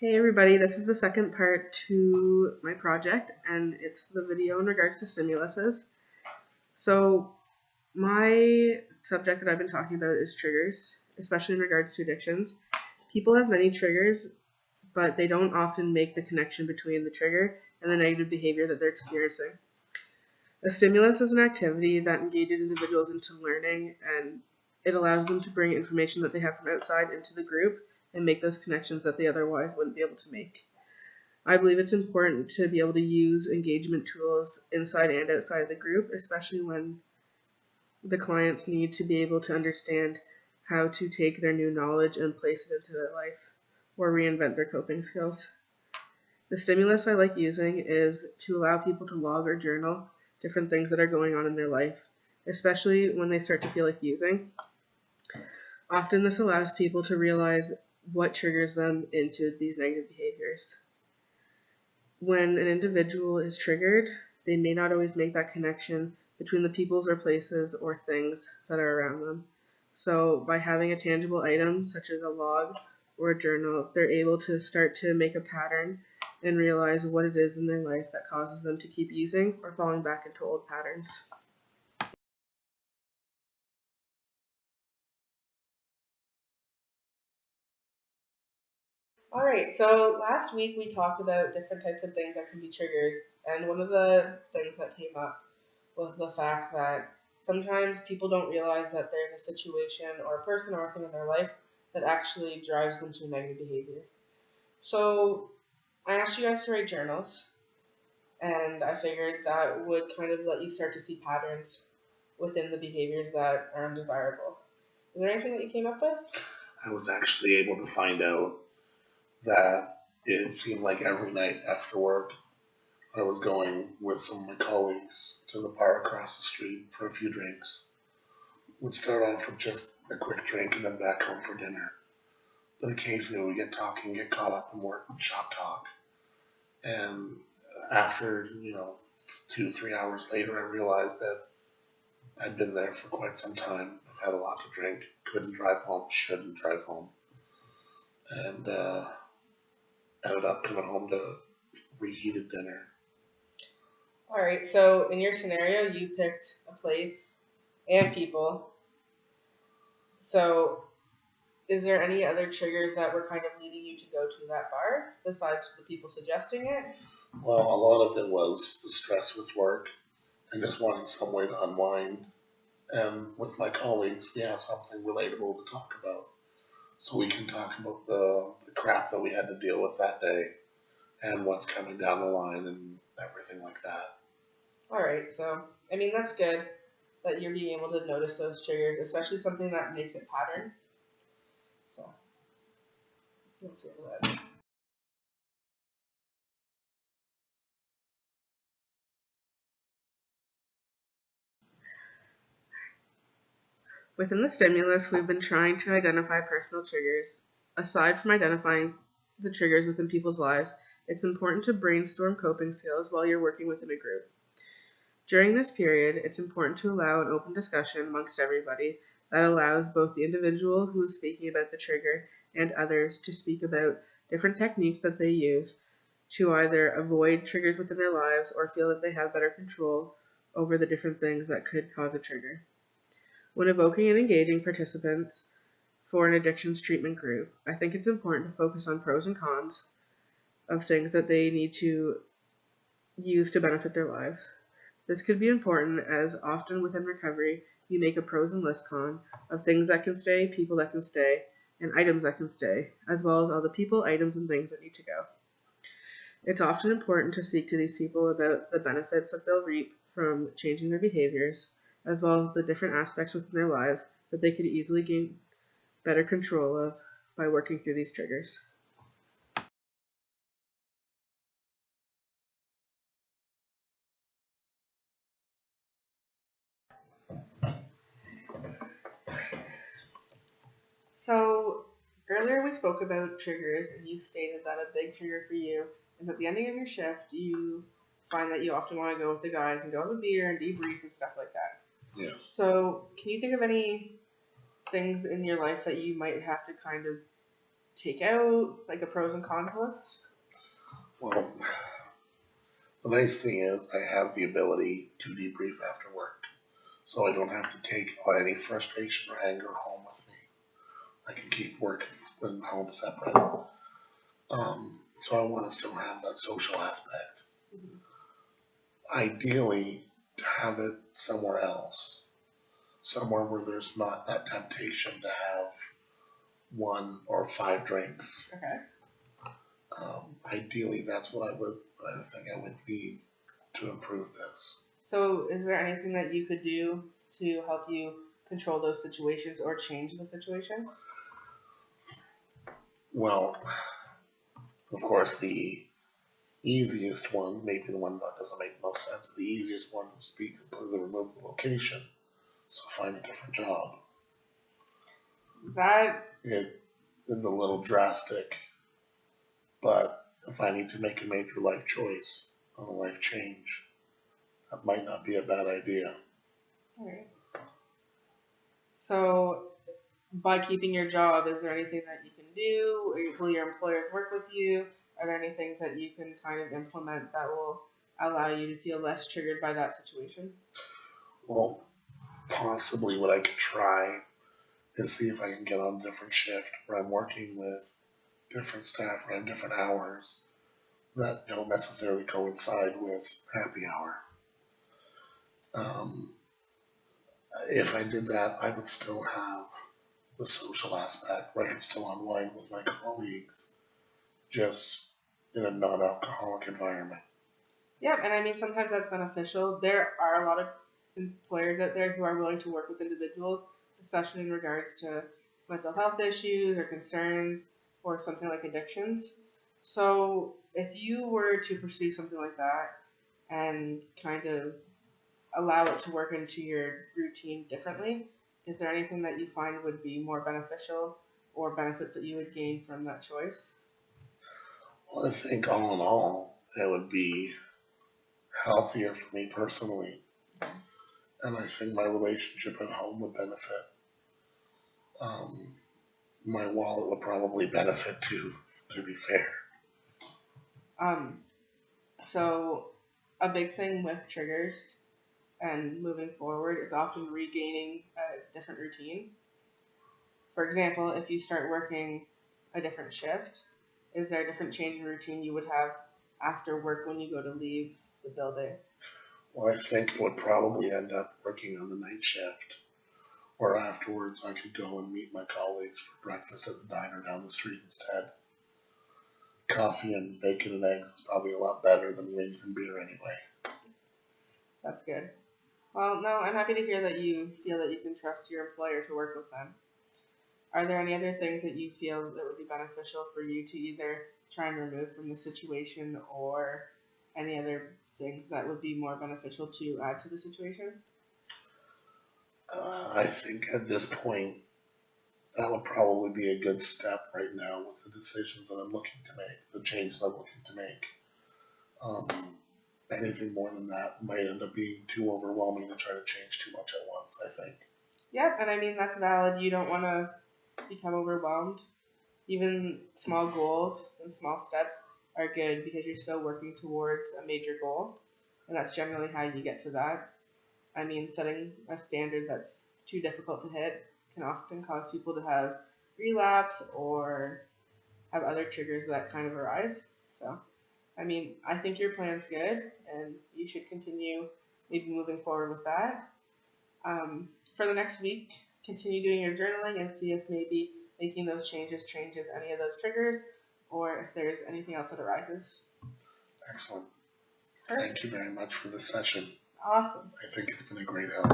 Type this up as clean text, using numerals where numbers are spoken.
Hey everybody, this is the second part to my project, and it's the video in regards to stimuluses. So my subject that I've been talking about is triggers, especially in regards to addictions. People have many triggers, but they don't often make the connection between the trigger and the negative behavior that they're experiencing. A stimulus is an activity that engages individuals into learning, and it allows them to bring information that they have from outside into the group and make those connections that they otherwise wouldn't be able to make. I believe it's important to be able to use engagement tools inside and outside of the group, especially when the clients need to be able to understand how to take their new knowledge and place it into their life or reinvent their coping skills. The stimulus I like using is to allow people to log or journal different things that are going on in their life, especially when they start to feel like using. Often this allows people to realize what triggers them into these negative behaviors. When an individual is triggered, they may not always make that connection between the peoples or places or things that are around them. So by having a tangible item such as a log or a journal, they're able to start to make a pattern and realize what it is in their life that causes them to keep using or falling back into old patterns. Alright, so last week we talked about different types of things that can be triggers, and one of the things that came up was the fact that sometimes people don't realize that there's a situation or a person or a thing in their life that actually drives them to negative behavior. So I asked you guys to write journals, and I figured that would kind of let you start to see patterns within the behaviors that are undesirable. Is there anything that you came up with? I was actually able to find out that it seemed like every night after work I was going with some of my colleagues to the bar across the street for a few drinks. We'd start off with just a quick drink and then back home for dinner. But occasionally we get talking, get caught up in work and shop talk. And after, 2-3 hours later, I realized that I'd been there for quite some time. I've had a lot to drink, couldn't drive home, shouldn't drive home. And ended up coming home to reheated dinner. Alright, so in your scenario, you picked a place and people. So is there any other triggers that were kind of leading you to go to that bar besides the people suggesting it? Well, a lot of it was the stress with work and just wanting some way to unwind. And with my colleagues, we have something relatable to talk about. So we can talk about the crap that we had to deal with that day and what's coming down the line and everything like that. Alright, so, I mean, that's good that you're being able to notice those triggers, especially something that makes it pattern. So, let's see that. Within the stimulus, we've been trying to identify personal triggers. Aside from identifying the triggers within people's lives, it's important to brainstorm coping skills while you're working within a group. During this period, it's important to allow an open discussion amongst everybody that allows both the individual who is speaking about the trigger and others to speak about different techniques that they use to either avoid triggers within their lives or feel that they have better control over the different things that could cause a trigger. When evoking and engaging participants for an addictions treatment group, I think it's important to focus on pros and cons of things that they need to use to benefit their lives. This could be important as often within recovery, you make a pros and list con of things that can stay, people that can stay, and items that can stay, as well as all the people, items, and things that need to go. It's often important to speak to these people about the benefits that they'll reap from changing their behaviors, as well as the different aspects within their lives that they could easily gain better control of by working through these triggers. So earlier we spoke about triggers, and you stated that a big trigger for you is at the ending of your shift, you find that you often want to go with the guys and go have a beer and debrief and stuff like that. Yes. So can you think of any things in your life that you might have to kind of take out, like a pros and cons list? Well, the nice thing is I have the ability to debrief after work, so I don't have to take any frustration or anger home with me. I can keep work and home separate. So I want to still have that social aspect. Ideally, to have it somewhere else, somewhere where there's not that temptation to have 1 or 5 drinks. Okay. Ideally, that's what I think I would need to improve this. So is there anything that you could do to help you control those situations or change the situation? Well, of course, the easiest one, maybe the one that doesn't make most sense, but the easiest one would be completely remove the location. So find a different job. It is a little drastic, but if I need to make a major life choice, or a life change, that might not be a bad idea. Alright. So by keeping your job, is there anything that you can do? Will your employers work with you? Are there any things that you can kind of implement that will allow you to feel less triggered by that situation? Well, possibly what I could try is see if I can get on a different shift where I'm working with different staff or have different hours that don't necessarily coincide with happy hour. If I did that, I would still have the social aspect where I could still unwind with my colleagues, just in a non-alcoholic environment. Yeah, and I mean, sometimes that's beneficial. There are a lot of employers out there who are willing to work with individuals, especially in regards to mental health issues or concerns or something like addictions. So if you were to pursue something like that and kind of allow it to work into your routine differently, is there anything that you find would be more beneficial or benefits that you would gain from that choice? Well, I think all in all, it would be healthier for me personally. And I think my relationship at home would benefit. My wallet would probably benefit too, to be fair. So a big thing with triggers and moving forward is often regaining a different routine. For example, if you start working a different shift, is there a different change in routine you would have after work when you go to leave the building? Well, I think it would probably end up working on the night shift, or afterwards I could go and meet my colleagues for breakfast at the diner down the street instead. Coffee and bacon and eggs is probably a lot better than wings and beer anyway. That's good. Well, no, I'm happy to hear that you feel that you can trust your employer to work with them. Are there any other things that you feel that would be beneficial for you to either try and remove from the situation, or any other things that would be more beneficial to add to the situation? I think at this point, that would probably be a good step right now with the decisions that I'm looking to make, the changes I'm looking to make. Anything more than that might end up being too overwhelming to try to change too much at once, I think. Yep, and I mean, that's valid. You don't want to become overwhelmed. Even small goals and small steps are good because you're still working towards a major goal, and that's generally how you get to that. I mean, setting a standard that's too difficult to hit can often cause people to have relapse or have other triggers that kind of arise. So, I mean, I think your plan's good, and you should continue maybe moving forward with that. For the next week, continue doing your journaling and see if maybe making those changes changes any of those triggers, or if there's anything else that arises. Excellent. Thank you very much for this session. Awesome. I think it's been a great help.